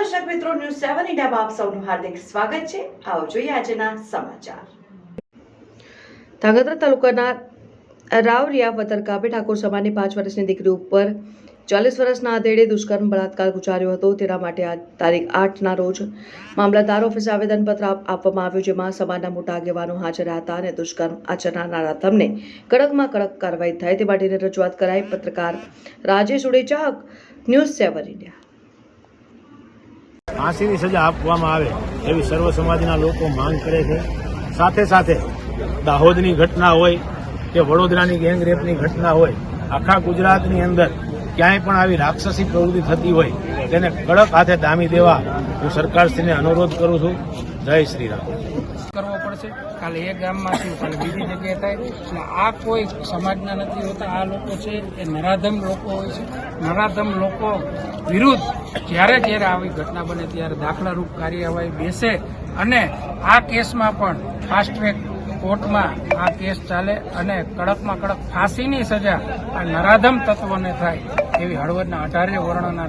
દર્શક મિત્રો, ન્યૂઝ 7 ઇન્ડિયામાં આપ સૌનું હાર્દિક સ્વાગત છે। આવો જોઈએ આજના સમાચાર। ધાંગધ્રા તાલુકાના રાવરિયા વતર ગામે ઠાકોર સમાજની 5 વર્ષની દીકરી ઉપર 40 વર્ષના આધેડે દુષ્કર્મ બળાત્કાર ગુજાર્યો હતો। તેના માટે આજ તારીખ 8ના રોજ મામલતદાર ઓફિસે આવેદનપત્ર આપવામાં આવ્યું, જેમાં સમાજના મોટા આગેવાનો હાજર હતા અને દુષ્કર્મ આચરનારા તમને કડકમાં કડક કાર્યવાહી થાય તે માટેની રજૂઆત કરાઈ। પત્રકાર રાજેશ ઉડેચા, ન્યૂઝ 7 ઇન્ડિયા। फांसी सजा आपवामां आवे एवी सर्व समाजना लोको मांग करे छे। साथे साथे दाहोदनी घटना होय के वडोदरानी गैंग रेपनी घटना होय, आखा गुजरातनी अंदर क्यांय पण आवी राक्षसी प्रवृत्ति थती होय तेने कड़क हाथे दामी देवा हूँ सरकारश्रीने अनुरोध करूं छुं। जय श्री राम। करवो पड़शे। काले एक गाममां थयुं, काले बीजी जग्याए थाय એટલે આ કોઈ સમાજના નથી હોતા। આ લોકો છે એ નરાધમ લોકો હોય છે। નરાધમ લોકો વિરુદ્ધ જ્યારે જ્યારે આવી ઘટના બને ત્યારે દાખલારૂપ કાર્યવાહી બેસે અને આ કેસમાં પણ ફાસ્ટ ટ્રેક કોર્ટમાં આ કેસ ચાલે અને કડકમાં કડક ફાંસીની સજા આ નરાધમ તત્વોને થાય એવી હળવદના 18 વર્ણના